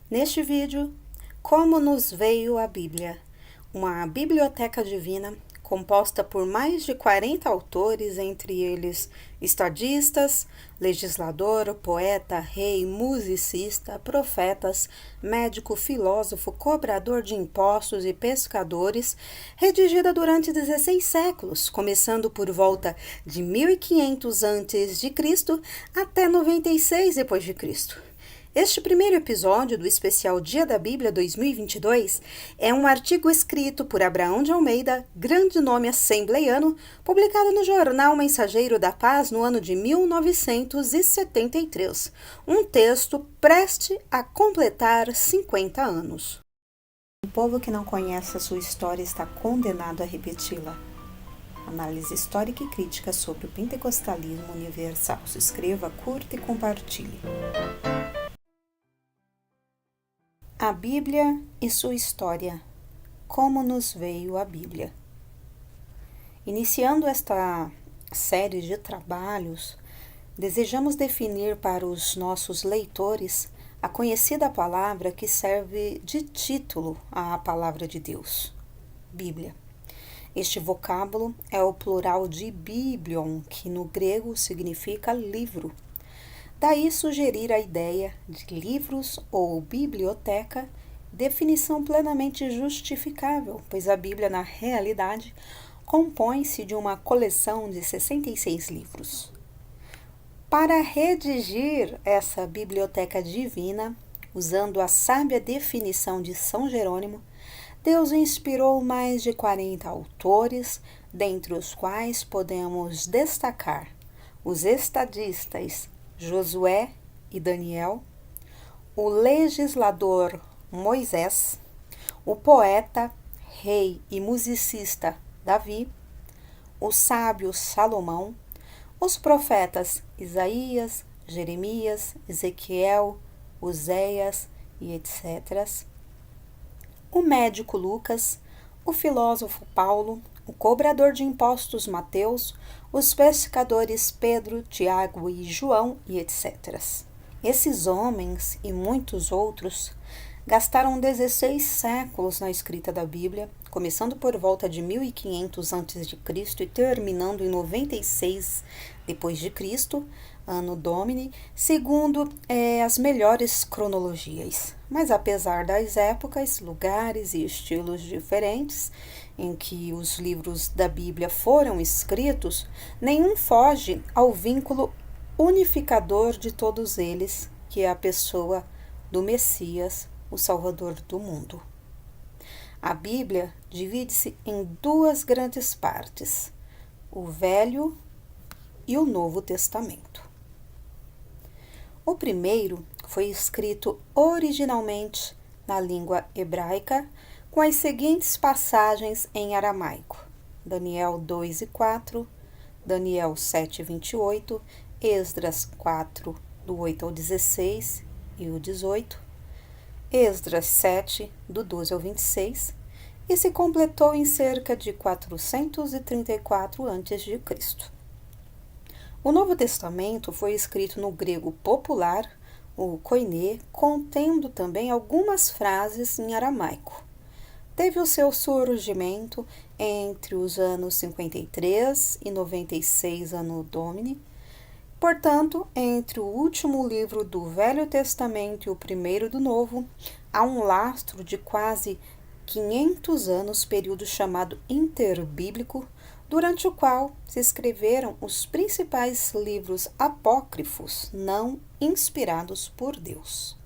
Neste vídeo, como nos veio a Bíblia, uma biblioteca divina composta por mais de 40 autores, entre eles estadistas, legislador, poeta, rei, musicista, profetas, médico, filósofo, cobrador de impostos e pescadores, redigida durante 16 séculos, começando por volta de 1500 a.C. até 96 d.C. Este primeiro episódio do especial Dia da Bíblia 2022 é um artigo escrito por Abraão de Almeida, grande nome assembleiano, publicado no jornal Mensageiro da Paz no ano de 1973. Um texto preste a completar 50 anos. O povo que não conhece a sua história está condenado a repeti-la. Análise histórica e crítica sobre o pentecostalismo universal. Se inscreva, curta e compartilhe. A Bíblia e sua história. Como nos veio a Bíblia? Iniciando esta série de trabalhos, desejamos definir para os nossos leitores a conhecida palavra que serve de título à palavra de Deus, Bíblia. Este vocábulo é o plural de biblion, que no grego significa livro. Daí sugerir a ideia de livros ou biblioteca, definição plenamente justificável, pois a Bíblia, na realidade, compõe-se de uma coleção de 66 livros. Para redigir essa biblioteca divina, usando a sábia definição de São Jerônimo, Deus inspirou mais de 40 autores, dentre os quais podemos destacar os estadistas Josué e Daniel, o legislador Moisés, o poeta, rei e musicista Davi, o sábio Salomão, os profetas Isaías, Jeremias, Ezequiel, Oséias e etc., o médico Lucas, o filósofo Paulo, o cobrador de impostos Mateus, os pescadores Pedro, Tiago e João e etc. Esses homens e muitos outros gastaram 16 séculos na escrita da Bíblia, começando por volta de 1500 a.C. e terminando em 96 d.C., Anno Domini, segundo as melhores cronologias. Mas apesar das épocas, lugares e estilos diferentes em que os livros da Bíblia foram escritos, nenhum foge ao vínculo unificador de todos eles, que é a pessoa do Messias, o Salvador do mundo. A Bíblia divide-se em duas grandes partes, o Velho e o Novo Testamento. O primeiro foi escrito originalmente na língua hebraica, com as seguintes passagens em aramaico: Daniel 2 e 4, Daniel 7 e 28, Esdras 4, do 8 ao 16 e o 18, Esdras 7, do 12 ao 26, e se completou em cerca de 434 a.C. O Novo Testamento foi escrito no grego popular, o koiné, contendo também algumas frases em aramaico. Teve o seu surgimento entre os anos 53 e 96 Anno Domini. Portanto, entre o último livro do Velho Testamento e o primeiro do Novo, há um lastro de quase 500 anos, período chamado interbíblico, durante o qual se escreveram os principais livros apócrifos não inspirados por Deus.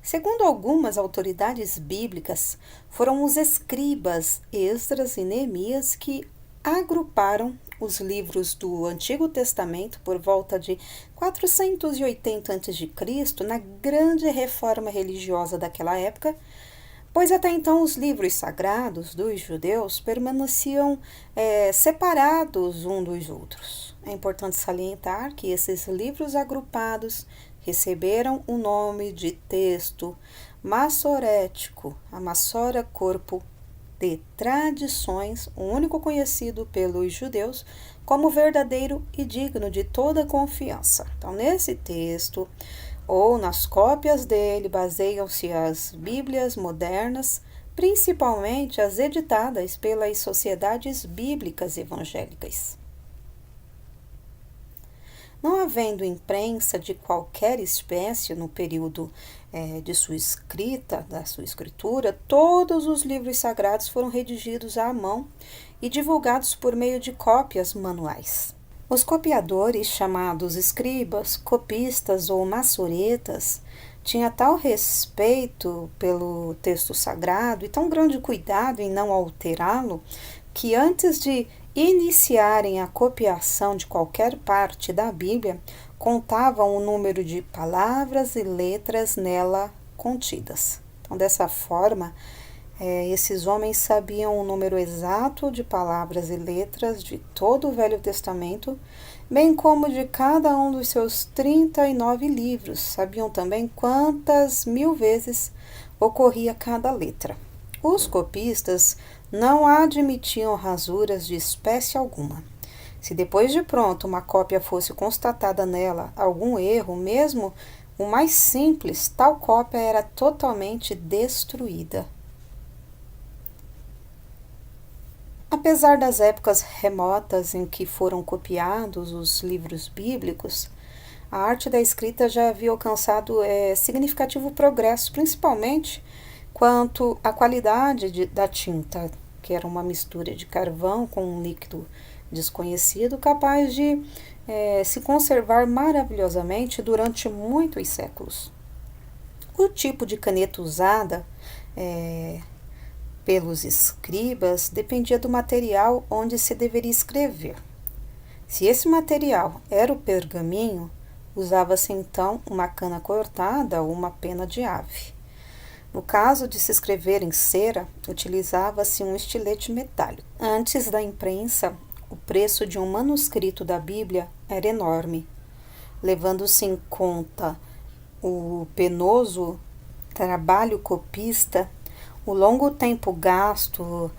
Segundo algumas autoridades bíblicas, foram os escribas Esdras e Neemias que agruparam os livros do Antigo Testamento por volta de 480 a.C., na grande reforma religiosa daquela época, pois até então os livros sagrados dos judeus permaneciam separados uns dos outros. É importante salientar que esses livros agrupados receberam o nome de texto massorético, a Massora Corpo de Tradições, o único conhecido pelos judeus como verdadeiro e digno de toda confiança. Então, nesse texto, ou nas cópias dele, baseiam-se as Bíblias modernas, principalmente as editadas pelas sociedades bíblicas evangélicas. Não havendo imprensa de qualquer espécie no período de sua escrita, da sua escritura, todos os livros sagrados foram redigidos à mão e divulgados por meio de cópias manuais. Os copiadores, chamados escribas, copistas ou massoretas, tinham tal respeito pelo texto sagrado e tão grande cuidado em não alterá-lo, que antes de iniciarem a copiação de qualquer parte da Bíblia, contavam o número de palavras e letras nela contidas. Então, dessa forma, esses homens sabiam o número exato de palavras e letras de todo o Velho Testamento, bem como de cada um dos seus 39 livros. Sabiam também quantas 1000 vezes ocorria cada letra. Os copistas não admitiam rasuras de espécie alguma. Se depois de pronto uma cópia fosse constatada nela algum erro, mesmo o mais simples, tal cópia era totalmente destruída. Apesar das épocas remotas em que foram copiados os livros bíblicos, a arte da escrita já havia alcançado significativo progresso, principalmente quanto à qualidade da tinta, que era uma mistura de carvão com um líquido desconhecido, capaz de se conservar maravilhosamente durante muitos séculos. O tipo de caneta usada pelos escribas dependia do material onde se deveria escrever. Se esse material era o pergaminho, usava-se então uma cana cortada ou uma pena de ave. No caso de se escrever em cera, utilizava-se um estilete metálico. Antes da imprensa, o preço de um manuscrito da Bíblia era enorme, levando-se em conta o penoso trabalho copista, o longo tempo gasto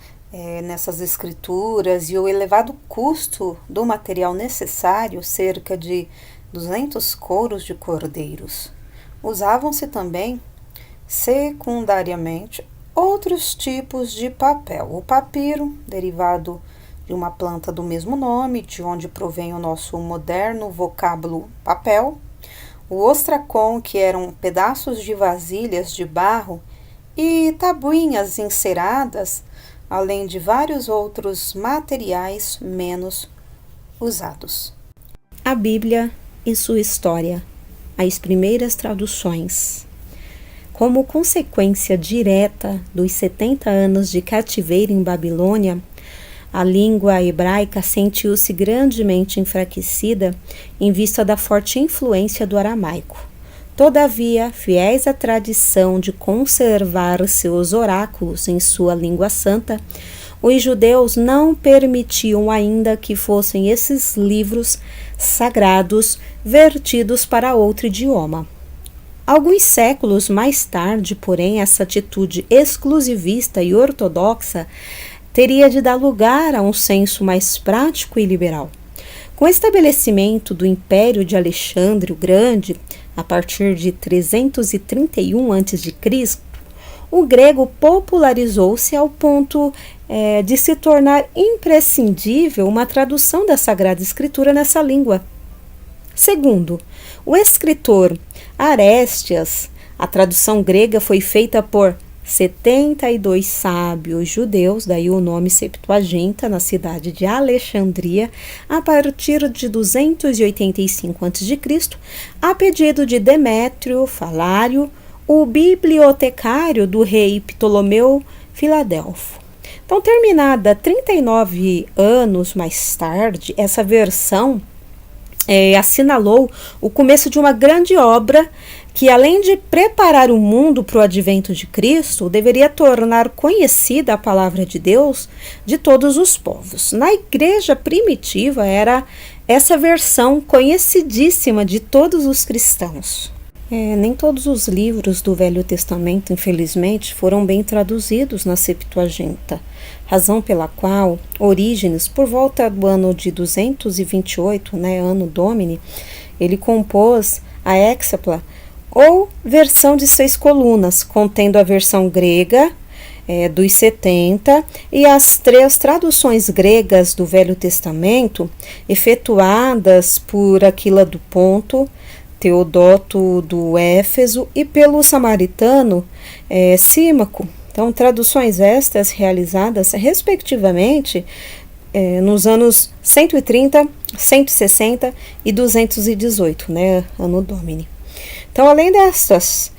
nessas escrituras e o elevado custo do material necessário, cerca de 200 couros de cordeiros. Usavam-se também, secundariamente, outros tipos de papel. O papiro, derivado de uma planta do mesmo nome, de onde provém o nosso moderno vocábulo papel. O ostracon, que eram pedaços de vasilhas de barro, e tabuinhas enceradas, além de vários outros materiais menos usados. A Bíblia e sua história, as primeiras traduções. Como consequência direta dos 70 anos de cativeiro em Babilônia, a língua hebraica sentiu-se grandemente enfraquecida em vista da forte influência do aramaico. Todavia, fiéis à tradição de conservar seus oráculos em sua língua santa, os judeus não permitiam ainda que fossem esses livros sagrados vertidos para outro idioma. Alguns séculos mais tarde, porém, essa atitude exclusivista e ortodoxa teria de dar lugar a um senso mais prático e liberal. Com o estabelecimento do Império de Alexandre o Grande, a partir de 331 a.C., o grego popularizou-se ao ponto de se tornar imprescindível uma tradução da Sagrada Escritura nessa língua. Segundo o escritor Aréstias, a tradução grega foi feita por 72 sábios judeus, daí o nome Septuaginta, na cidade de Alexandria, a partir de 285 a.C., a pedido de Demétrio Falário, o bibliotecário do rei Ptolomeu Filadelfo. Então, terminada 39 anos mais tarde, essa versão assinalou o começo de uma grande obra que, além de preparar o mundo para o advento de Cristo, deveria tornar conhecida a palavra de Deus de todos os povos. Na igreja primitiva era essa versão conhecidíssima de todos os cristãos. Nem todos os livros do Velho Testamento, infelizmente, foram bem traduzidos na Septuaginta, razão pela qual Orígenes, por volta do ano de 228, Anno Domini, ele compôs a Hexapla, ou versão de 6 colunas, contendo a versão grega dos 70 e as 3 traduções gregas do Velho Testamento, efetuadas por Aquila do Ponto, Teodoto do Éfeso e pelo samaritano Símaco. Então, traduções estas realizadas, respectivamente, nos anos 130, 160 e 218, Anno Domini. Então, além dessas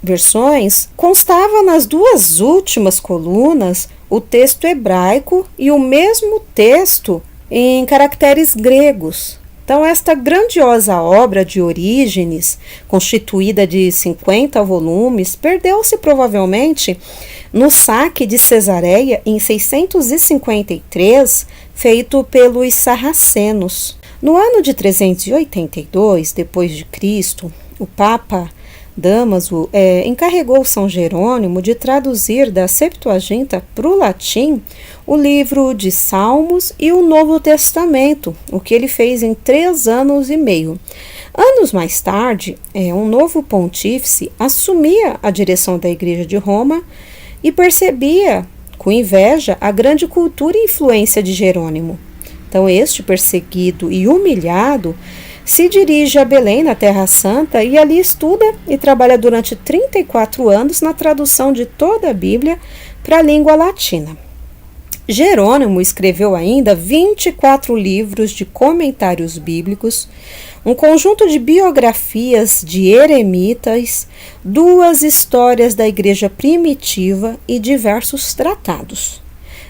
versões, constava nas 2 últimas colunas o texto hebraico e o mesmo texto em caracteres gregos. Então, esta grandiosa obra de Orígenes, constituída de 50 volumes, perdeu-se provavelmente no saque de Cesareia em 653, feito pelos sarracenos. No ano de 382 d.C., o Papa Dámaso encarregou São Jerônimo de traduzir da Septuaginta para o latim o livro de Salmos e o Novo Testamento, o que ele fez em 3 anos e meio. Anos mais tarde, um novo pontífice assumia a direção da Igreja de Roma e percebia, com inveja, a grande cultura e influência de Jerônimo. Então, este, perseguido e humilhado, se dirige a Belém, na Terra Santa, e ali estuda e trabalha durante 34 anos na tradução de toda a Bíblia para a língua latina. Jerônimo escreveu ainda 24 livros de comentários bíblicos, um conjunto de biografias de eremitas, 2 histórias da igreja primitiva e diversos tratados.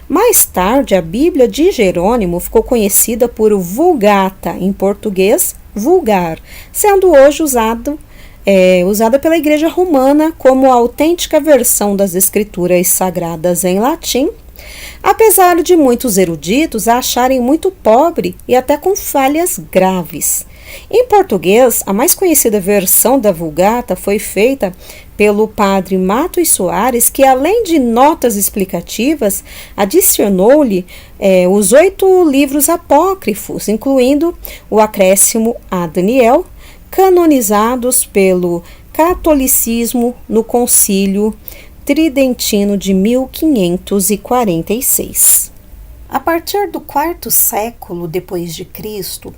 Mais tarde, a Bíblia de Jerônimo ficou conhecida por Vulgata, em português, vulgar, sendo hoje usada pela Igreja Romana como a autêntica versão das Escrituras Sagradas em latim, apesar de muitos eruditos a acharem muito pobre e até com falhas graves. Em português, a mais conhecida versão da Vulgata foi feita pelo padre Matos Soares, que além de notas explicativas, adicionou-lhe os 8 livros apócrifos, incluindo o acréscimo a Daniel, canonizados pelo catolicismo no Concílio Tridentino de 1546. A partir do 4º século depois de Cristo,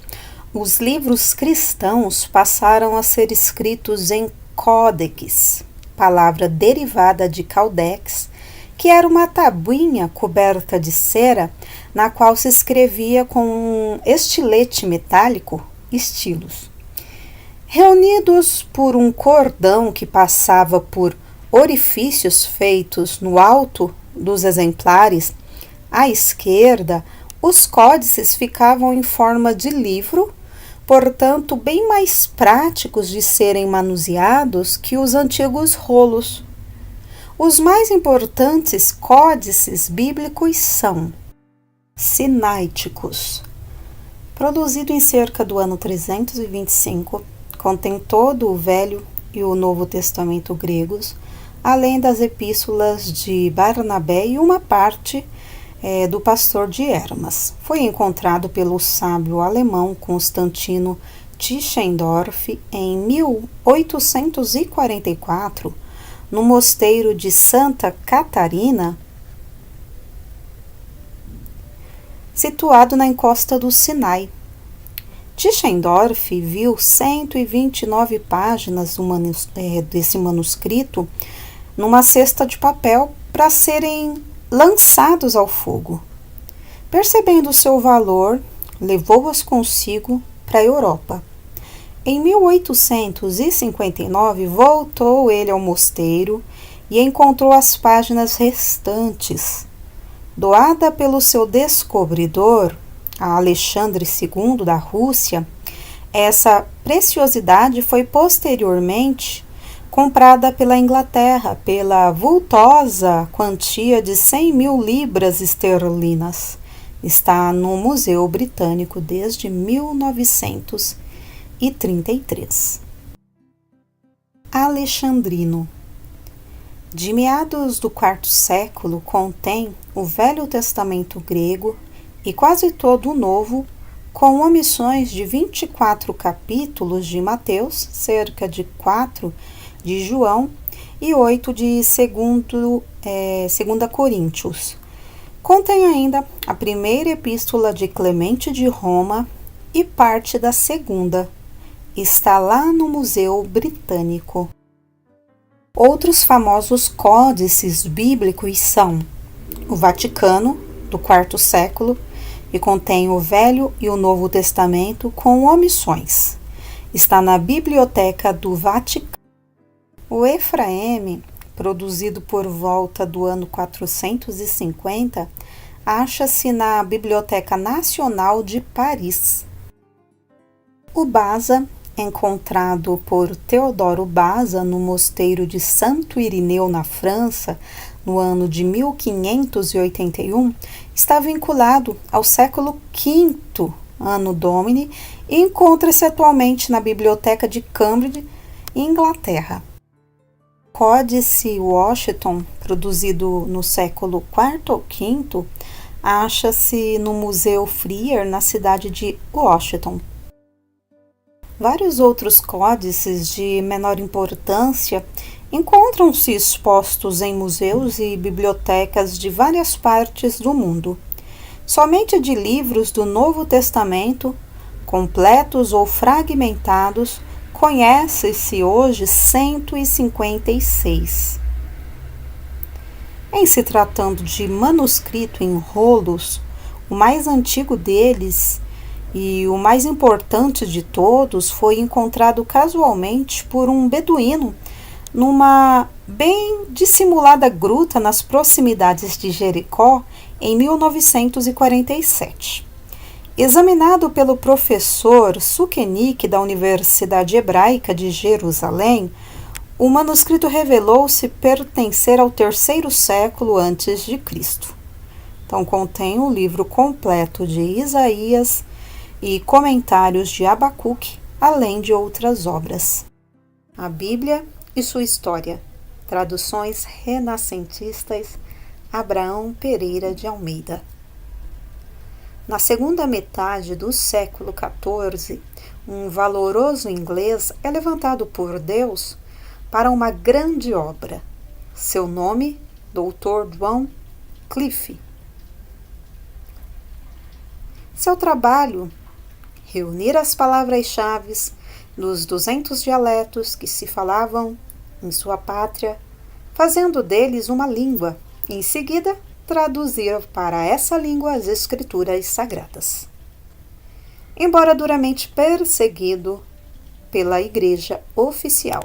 os livros cristãos passaram a ser escritos em códex, palavra derivada de caudex, que era uma tabuinha coberta de cera na qual se escrevia com um estilete metálico, estilos. Reunidos por um cordão que passava por orifícios feitos no alto dos exemplares, à esquerda, os códices ficavam em forma de livro, portanto, bem mais práticos de serem manuseados que os antigos rolos. Os mais importantes códices bíblicos são Sinaíticos, produzido em cerca do ano 325, contém todo o Velho e o Novo Testamento gregos, além das epístolas de Barnabé e uma parte do pastor de Hermas. Foi encontrado pelo sábio alemão Constantino Tischendorf em 1844, no mosteiro de Santa Catarina, situado na encosta do Sinai. Tischendorf viu 129 páginas desse manuscrito numa cesta de papel para serem lançados ao fogo. Percebendo seu valor, levou-as consigo para a Europa. Em 1859, voltou ele ao mosteiro e encontrou as páginas restantes. Doada pelo seu descobridor, a Alexandre II da Rússia, essa preciosidade foi posteriormente comprada pela Inglaterra pela vultosa quantia de 100.000 libras esterlinas. Está no Museu Britânico desde 1933. alexandrino. De meados do quarto século, contém o Velho Testamento grego e quase todo o Novo, com omissões de 24 capítulos de Mateus, cerca de 4 de João e 8 de 2 Coríntios. Contém ainda a primeira epístola de Clemente de Roma e parte da segunda. Está lá no Museu Britânico. Outros famosos códices bíblicos são o Vaticano, do quarto século, e contém o Velho e o Novo Testamento com omissões. Está na Biblioteca do Vaticano. O Efraeme, produzido por volta do ano 450, acha-se na Biblioteca Nacional de Paris. O Basa, encontrado por Teodoro Basa no mosteiro de Santo Irineu, na França, no ano de 1581, está vinculado ao século V Anno Domini e encontra-se atualmente na Biblioteca de Cambridge, Inglaterra. Códice Washington, produzido no século IV ou V, acha-se no Museu Freer, na cidade de Washington. Vários outros códices de menor importância encontram-se expostos em museus e bibliotecas de várias partes do mundo. Somente de livros do Novo Testamento, completos ou fragmentados, conhece-se hoje 156. Em se tratando de manuscrito em rolos, o mais antigo deles e o mais importante de todos foi encontrado casualmente por um beduíno numa bem dissimulada gruta nas proximidades de Jericó em 1947. Examinado pelo professor Sukenik da Universidade Hebraica de Jerusalém, o manuscrito revelou-se pertencer ao terceiro século antes de Cristo. Então contém o livro completo de Isaías e comentários de Abacuque, além de outras obras. A Bíblia e sua história. Traduções renascentistas, Abraão Pereira de Almeida. Na segunda metade do século XIV, um valoroso inglês é levantado por Deus para uma grande obra. Seu nome, Dr. John Clifford. Seu trabalho, reunir as palavras-chave dos 200 dialetos que se falavam em sua pátria, fazendo deles uma língua, e em seguida traduzir para essa língua as escrituras sagradas. Embora duramente perseguido pela Igreja Oficial,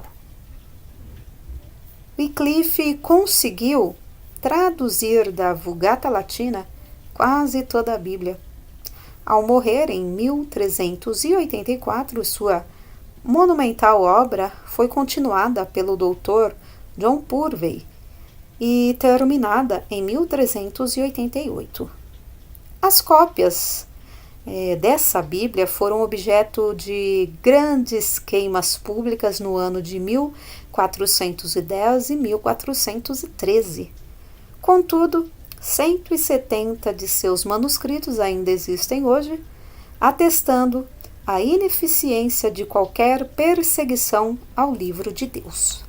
Wycliffe conseguiu traduzir da Vulgata Latina quase toda a Bíblia. Ao morrer em 1384, sua monumental obra foi continuada pelo Dr. John Purvey e terminada em 1388. As cópias dessa Bíblia foram objeto de grandes queimas públicas no ano de 1410 e 1413. Contudo, 170 de seus manuscritos ainda existem hoje, atestando a ineficiência de qualquer perseguição ao livro de Deus.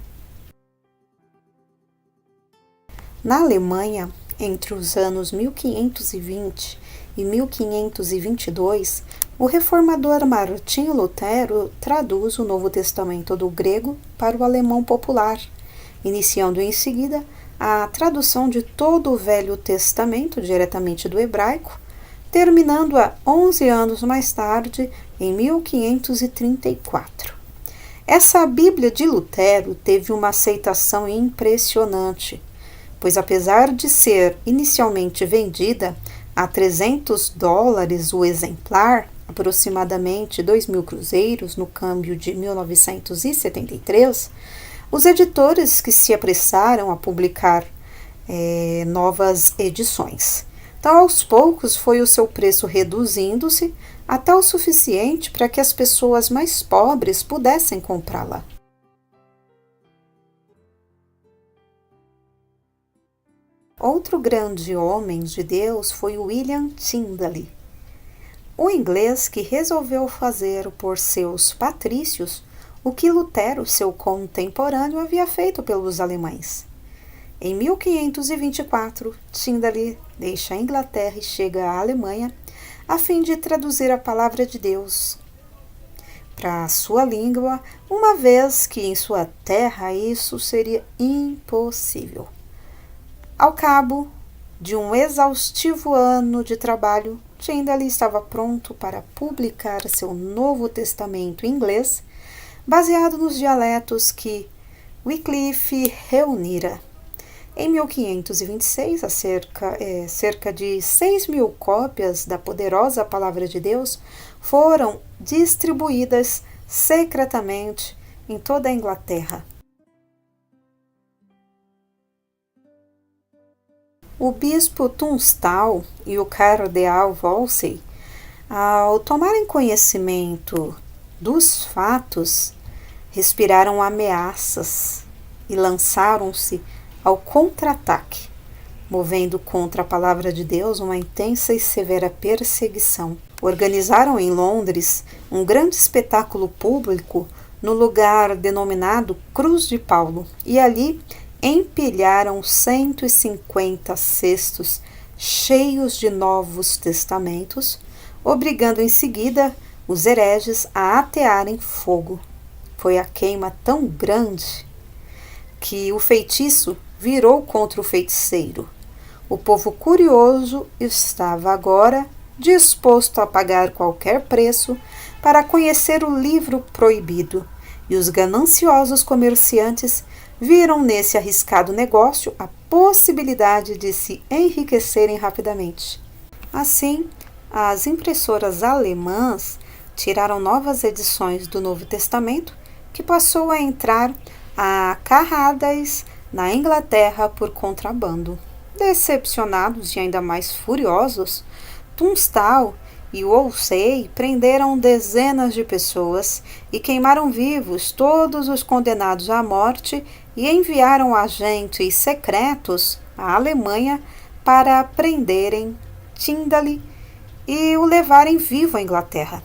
Na Alemanha, entre os anos 1520 e 1522, o reformador Martinho Lutero traduz o Novo Testamento do grego para o alemão popular, iniciando em seguida a tradução de todo o Velho Testamento diretamente do hebraico, terminando-a 11 anos mais tarde, em 1534. Essa Bíblia de Lutero teve uma aceitação impressionante, pois apesar de ser inicialmente vendida a $300 o exemplar, aproximadamente 2.000 cruzeiros no câmbio de 1973, os editores que se apressaram a publicar novas edições. Então, aos poucos, foi o seu preço reduzindo-se até o suficiente para que as pessoas mais pobres pudessem comprá-la. Outro grande homem de Deus foi William Tyndale, o inglês que resolveu fazer por seus patrícios o que Lutero, seu contemporâneo, havia feito pelos alemães. Em 1524, Tyndale deixa a Inglaterra e chega à Alemanha a fim de traduzir a palavra de Deus para a sua língua, uma vez que em sua terra isso seria impossível. Ao cabo de um exaustivo ano de trabalho, Tyndale estava pronto para publicar seu Novo Testamento em inglês, baseado nos dialetos que Wycliffe reunira. Em 1526, cerca de 6.000 cópias da poderosa Palavra de Deus foram distribuídas secretamente em toda a Inglaterra. O bispo Tunstall e o cardeal Wolsey, ao tomarem conhecimento dos fatos, respiraram ameaças e lançaram-se ao contra-ataque, movendo contra a palavra de Deus uma intensa e severa perseguição. Organizaram em Londres um grande espetáculo público no lugar denominado Cruz de Paulo e ali empilharam 150 cestos cheios de Novos Testamentos, obrigando em seguida os hereges a atearem fogo. Foi a queima tão grande que o feitiço virou contra o feiticeiro. O povo curioso estava agora disposto a pagar qualquer preço para conhecer o livro proibido, e os gananciosos comerciantes viram nesse arriscado negócio a possibilidade de se enriquecerem rapidamente. Assim, as impressoras alemãs tiraram novas edições do Novo Testamento, que passou a entrar a carradas na Inglaterra por contrabando. Decepcionados e ainda mais furiosos, Tunstall e Wolsey prenderam dezenas de pessoas e queimaram vivos todos os condenados à morte e enviaram agentes secretos à Alemanha para prenderem Tyndale e o levarem vivo à Inglaterra.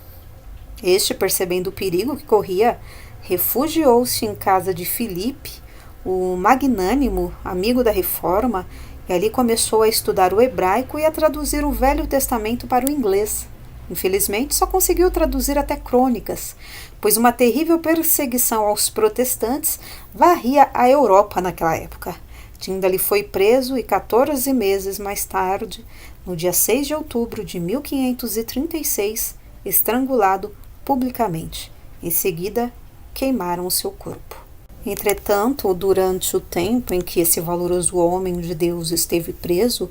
Este, percebendo o perigo que corria, refugiou-se em casa de Filipe, o magnânimo amigo da Reforma, e ali começou a estudar o hebraico e a traduzir o Velho Testamento para o inglês. Infelizmente, só conseguiu traduzir até Crônicas, pois uma terrível perseguição aos protestantes varria a Europa naquela época. Tyndale foi preso e 14 meses mais tarde, no dia 6 de outubro de 1536, estrangulado publicamente. Em seguida, queimaram o seu corpo. Entretanto, durante o tempo em que esse valoroso homem de Deus esteve preso,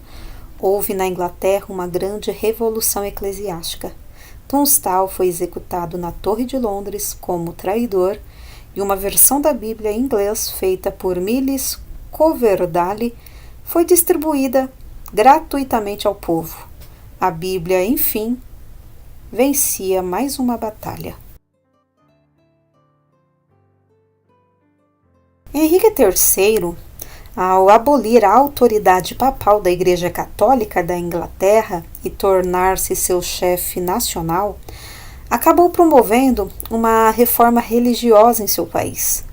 houve na Inglaterra uma grande revolução eclesiástica. Tunstall foi executado na Torre de Londres como traidor e uma versão da Bíblia em inglês feita por Miles Coverdale foi distribuída gratuitamente ao povo. A Bíblia, enfim, vencia mais uma batalha. Henrique III, ao abolir a autoridade papal da Igreja Católica da Inglaterra e tornar-se seu chefe nacional, acabou promovendo uma reforma religiosa em seu país.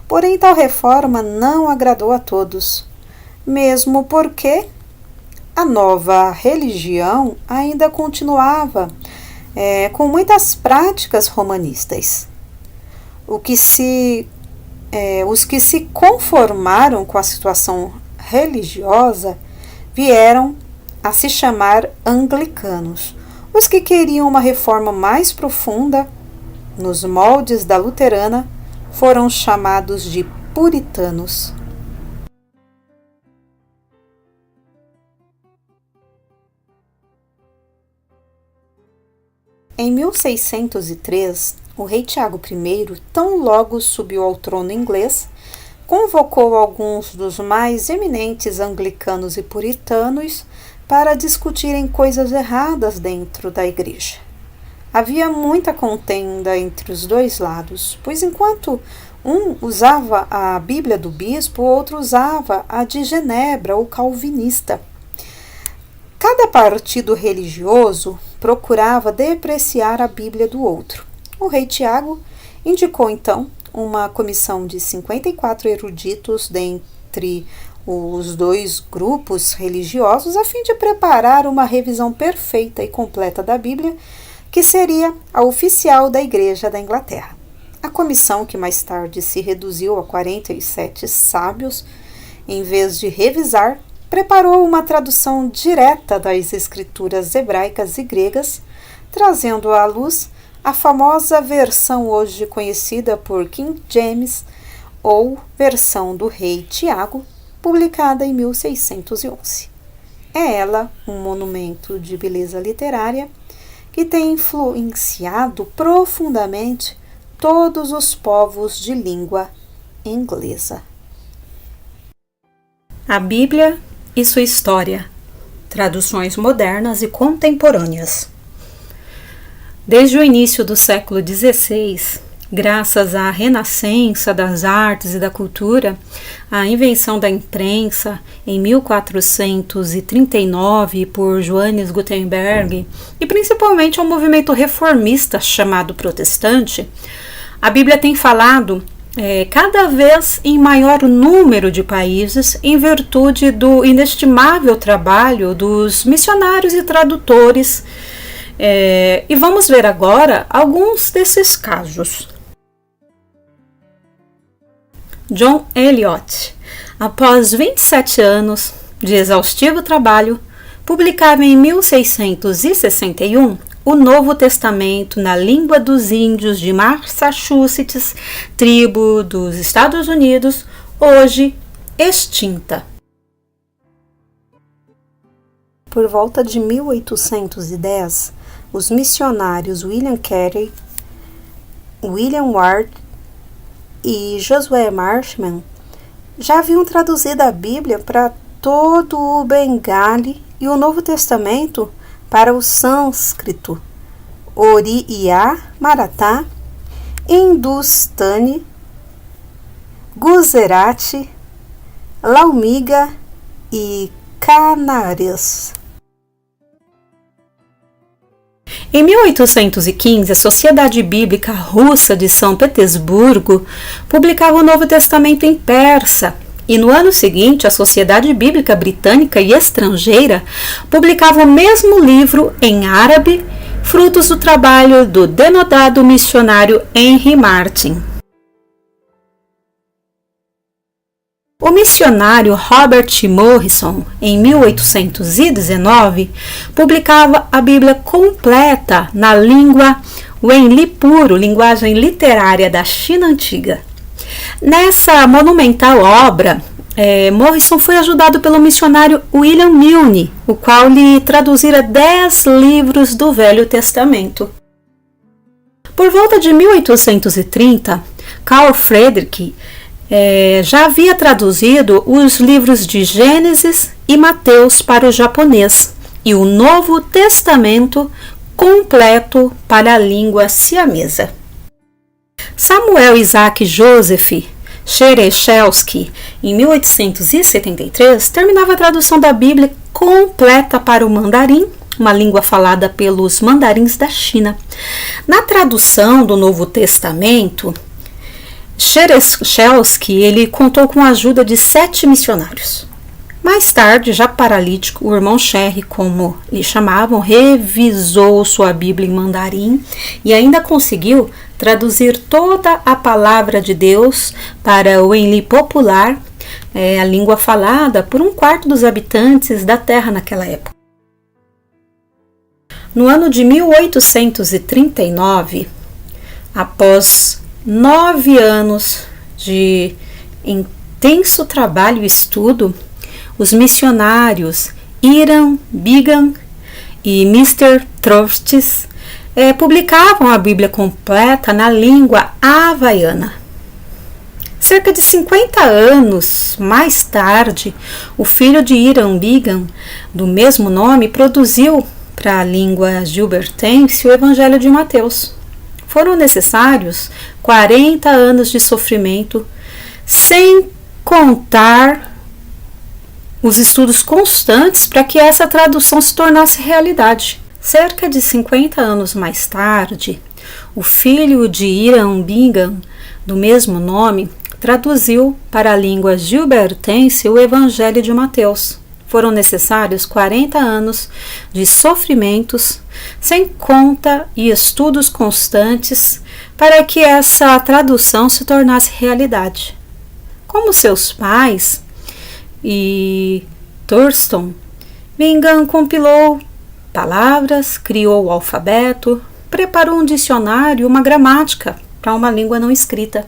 Porém, tal reforma não agradou a todos, mesmo porque a nova religião ainda continuava com muitas práticas romanistas. Os que se conformaram com a situação religiosa vieram a se chamar anglicanos. Os que queriam uma reforma mais profunda, nos moldes da luterana, foram chamados de puritanos. Em 1603, o rei Tiago I, tão logo subiu ao trono inglês, convocou alguns dos mais eminentes anglicanos e puritanos para discutirem coisas erradas dentro da igreja. Havia muita contenda entre os dois lados, pois enquanto um usava a Bíblia do bispo, o outro usava a de Genebra, ou calvinista. Cada partido religioso procurava depreciar a Bíblia do outro. O rei Tiago indicou então uma comissão de 54 eruditos dentre os dois grupos religiosos a fim de preparar uma revisão perfeita e completa da Bíblia, que seria a oficial da Igreja da Inglaterra. A comissão, que mais tarde se reduziu a 47 sábios, em vez de revisar, preparou uma tradução direta das escrituras hebraicas e gregas, trazendo à luz a famosa versão hoje conhecida por King James, ou versão do rei Tiago, publicada em 1611. É ela um monumento de beleza literária que tem influenciado profundamente todos os povos de língua inglesa. A Bíblia e sua história, traduções modernas e contemporâneas. Desde o início do século XVI, graças à renascença das artes e da cultura, à invenção da imprensa em 1439 por Johannes Gutenberg e principalmente ao movimento reformista chamado protestante, a Bíblia tem falado cada vez em maior número de países em virtude do inestimável trabalho dos missionários e tradutores. E vamos ver agora alguns desses casos. John Eliot, após 27 anos de exaustivo trabalho, publicava em 1661 o Novo Testamento na língua dos índios de Massachusetts, tribo dos Estados Unidos, hoje extinta. Por volta de 1810, os missionários William Carey, William Ward e Josué Marshman já haviam traduzido a Bíblia para todo o Bengali e o Novo Testamento para o sânscrito, Oriya, Maratá, Hindustani, Gujarati, Laumiga e Canaris. Em 1815, a Sociedade Bíblica Russa de São Petersburgo publicava o Novo Testamento em persa, e no ano seguinte, a Sociedade Bíblica Britânica e Estrangeira publicava o mesmo livro em árabe, frutos do trabalho do denodado missionário Henry Martyn. O missionário Robert Morrison, em 1819, publicava a Bíblia completa na língua Wenli puro, linguagem literária da China antiga. Nessa monumental obra, Morrison foi ajudado pelo missionário William Milne, o qual lhe traduzira 10 livros do Velho Testamento. Por volta de 1830, Carl Friedrich já havia traduzido os livros de Gênesis e Mateus para o japonês e o Novo Testamento completo para a língua siamesa. Samuel Isaac Joseph Shereshelsky, em 1873, terminava a tradução da Bíblia completa para o mandarim, uma língua falada pelos mandarins da China. Na tradução do Novo Testamento, Shereshelsky ele contou com a ajuda de 7 missionários. Mais tarde, já paralítico, o irmão Sherry, como lhe chamavam, revisou sua Bíblia em mandarim e ainda conseguiu traduzir toda a palavra de Deus para o Wenli popular, a língua falada por 1/4 dos habitantes da terra naquela época. No ano de 1839, após 9 anos de intenso trabalho e estudo, os missionários Hiram Bingham e Mr. Trusts publicavam a Bíblia completa na língua havaiana. Cerca de 50 anos mais tarde, o filho de Hiram Bingham, do mesmo nome, produziu para a língua gilbertense o Evangelho de Mateus. Foram necessários 40 anos de sofrimento, sem contar os estudos constantes para que essa tradução se tornasse realidade. Cerca de 50 anos mais tarde, o filho de Hiram Bingham, do mesmo nome, traduziu para a língua gilbertense o Evangelho de Mateus. Foram necessários 40 anos de sofrimentos, sem conta e estudos constantes, para que essa tradução se tornasse realidade. Como seus pais e Thurston, Bingham compilou palavras, criou o alfabeto, preparou um dicionário e uma gramática para uma língua não escrita.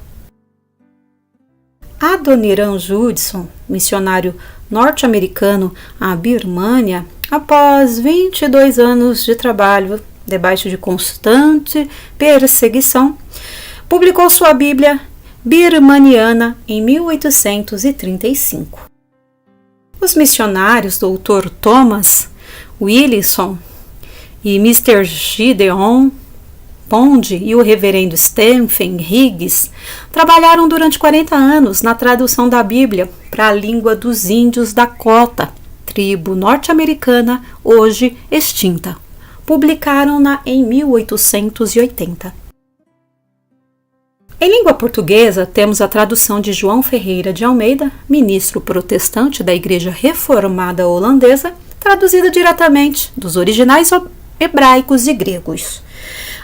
Adoniram Judson, missionário norte-americano à Birmânia, após 22 anos de trabalho debaixo de constante perseguição, publicou sua Bíblia birmaniana em 1835. Os missionários Dr. Thomas Wilson e Mr. Gideon Pond e o reverendo Stephen Higgs trabalharam durante 40 anos na tradução da Bíblia para a língua dos índios Dakota, tribo norte-americana hoje extinta. Publicaram-na em 1880. Em língua portuguesa, temos a tradução de João Ferreira de Almeida, ministro protestante da Igreja Reformada Holandesa, traduzida diretamente dos originais hebraicos e gregos.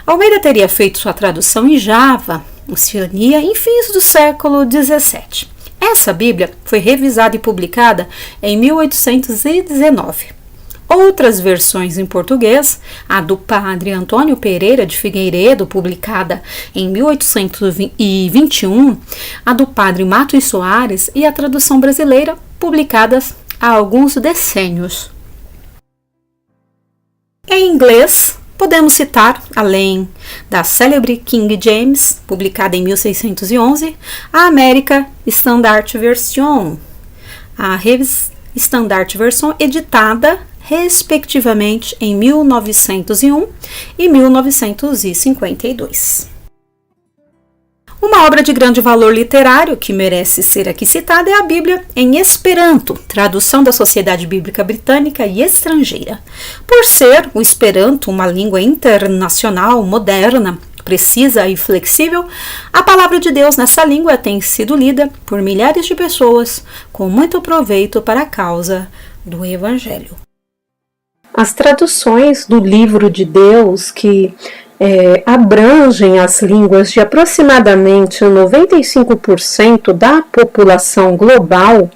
Almeida teria feito sua tradução em Java, Oceania, em fins do século XVII. Essa Bíblia foi revisada e publicada em 1819. Outras versões em português, a do padre Antônio Pereira de Figueiredo, publicada em 1821, a do padre Matos Soares e a tradução brasileira, publicadas há alguns decênios. Em inglês, podemos citar, além da célebre King James, publicada em 1611, a American Standard Version, a Revised Standard Version, editada respectivamente em 1901 e 1952. Uma obra de grande valor literário que merece ser aqui citada é a Bíblia em Esperanto, tradução da Sociedade Bíblica Britânica e Estrangeira. Por ser o Esperanto uma língua internacional, moderna, precisa e flexível, a palavra de Deus nessa língua tem sido lida por milhares de pessoas com muito proveito para a causa do Evangelho. As traduções do livro de Deus, que abrangem as línguas de aproximadamente 95% da população global,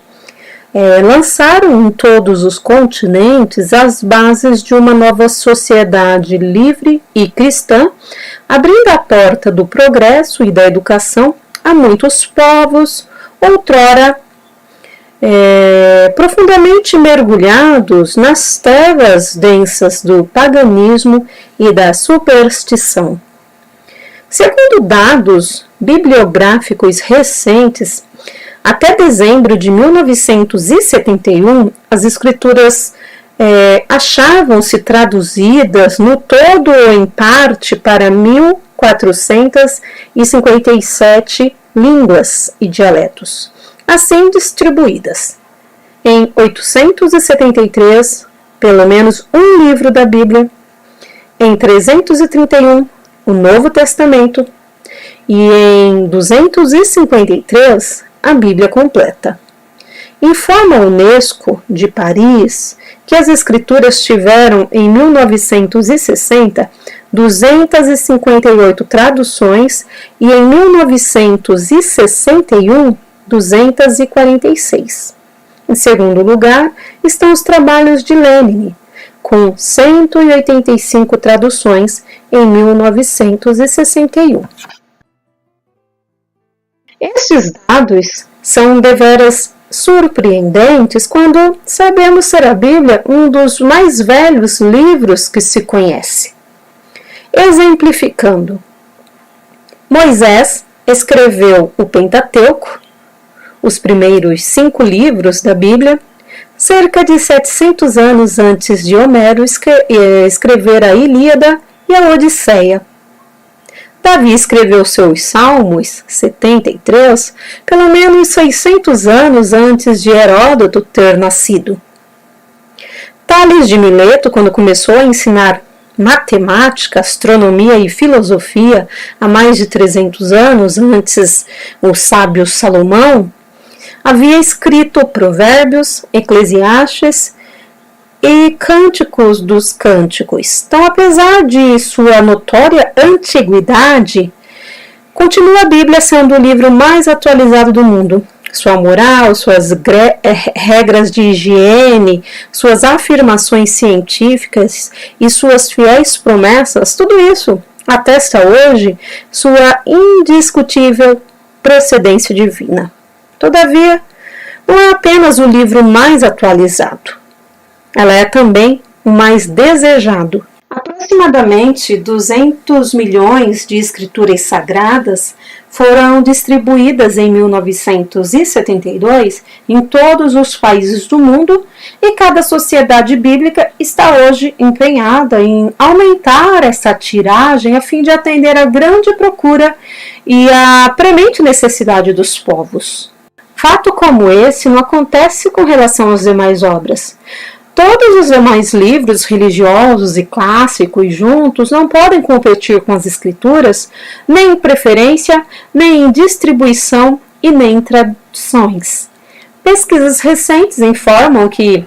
lançaram em todos os continentes as bases de uma nova sociedade livre e cristã, abrindo a porta do progresso e da educação a muitos povos, outrora profundamente mergulhados nas trevas densas do paganismo e da superstição. Segundo dados bibliográficos recentes, até dezembro de 1971, as escrituras achavam-se traduzidas no todo ou em parte para 1.457 línguas e dialetos, assim distribuídas. Em 873, pelo menos um livro da Bíblia, em 331, o Novo Testamento, e em 253, a Bíblia completa. Informa a Unesco de Paris que as escrituras tiveram, em 1960, 258 traduções e em 1961, 246. Em segundo lugar, estão os trabalhos de Lenin, com 185 traduções em 1961. Estes dados são deveras surpreendentes quando sabemos ser a Bíblia um dos mais velhos livros que se conhece. Exemplificando, Moisés escreveu o Pentateuco, os primeiros 5 livros da Bíblia, cerca de 700 anos antes de Homero escrever a Ilíada e a Odisseia. Davi escreveu seus Salmos, 73, pelo menos 600 anos antes de Heródoto ter nascido. Tales de Mileto, quando começou a ensinar matemática, astronomia e filosofia há mais de 300 anos antes o sábio Salomão, havia escrito Provérbios, Eclesiastes e Cânticos dos Cânticos. Então, apesar de sua notória antiguidade, continua a Bíblia sendo o livro mais atualizado do mundo. Sua moral, suas regras de higiene, suas afirmações científicas e suas fiéis promessas, tudo isso atesta hoje sua indiscutível procedência divina. Todavia, não é apenas o livro mais atualizado. Ela é também o mais desejado. Aproximadamente 200 milhões de escrituras sagradas foram distribuídas em 1972 em todos os países do mundo e cada sociedade bíblica está hoje empenhada em aumentar essa tiragem a fim de atender à grande procura e à premente necessidade dos povos. Fato como esse não acontece com relação às demais obras. Todos os demais livros religiosos e clássicos juntos não podem competir com as escrituras, nem em preferência, nem em distribuição e nem em traduções. Pesquisas recentes informam que,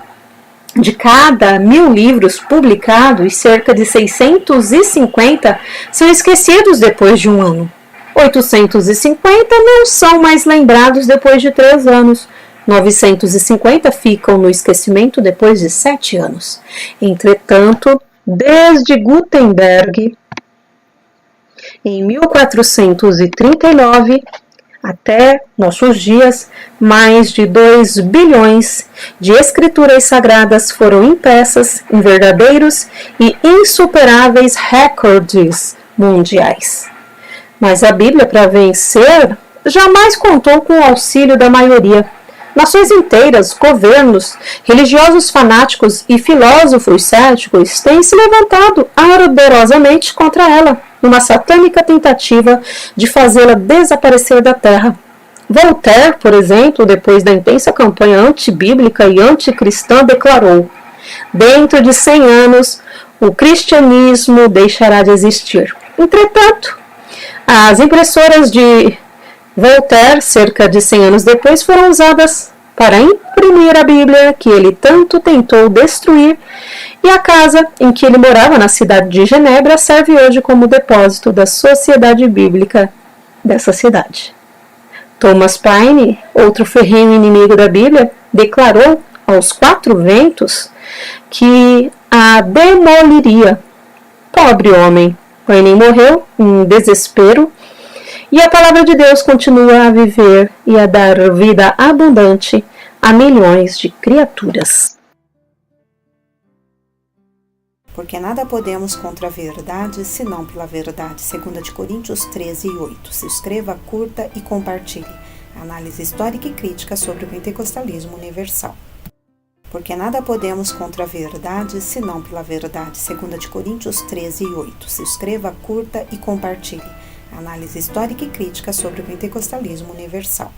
de cada 1000 livros publicados, cerca de 650 são esquecidos depois de um ano. 850 não são mais lembrados depois de 3 anos. 950 ficam no esquecimento depois de 7 anos. Entretanto, desde Gutenberg, em 1439, até nossos dias, mais de 2 bilhões de escrituras sagradas foram impressas em verdadeiros e insuperáveis recordes mundiais. Mas a Bíblia, para vencer, jamais contou com o auxílio da maioria. Nações inteiras, governos, religiosos fanáticos e filósofos céticos têm se levantado ardorosamente contra ela, numa satânica tentativa de fazê-la desaparecer da terra. Voltaire, por exemplo, depois da intensa campanha antibíblica e anticristã, declarou: dentro de 100 anos, o cristianismo deixará de existir. Entretanto, as impressoras de Voltaire, cerca de 100 anos depois, foram usadas para imprimir a Bíblia que ele tanto tentou destruir, e a casa em que ele morava, na cidade de Genebra, serve hoje como depósito da Sociedade Bíblica dessa cidade. Thomas Paine, outro ferrenho inimigo da Bíblia, declarou aos 4 ventos que a demoliria. Pobre homem! Paine morreu em desespero, e a palavra de Deus continua a viver e a dar vida abundante a milhões de criaturas. Porque nada podemos contra a verdade, senão pela verdade. 2 Coríntios 13:8. Se inscreva, curta e compartilhe. Análise histórica e crítica sobre o pentecostalismo universal. Porque nada podemos contra a verdade, senão pela verdade. 2 Coríntios 13:8. Se inscreva, curta e compartilhe. Análise histórica e crítica sobre o pentecostalismo universal.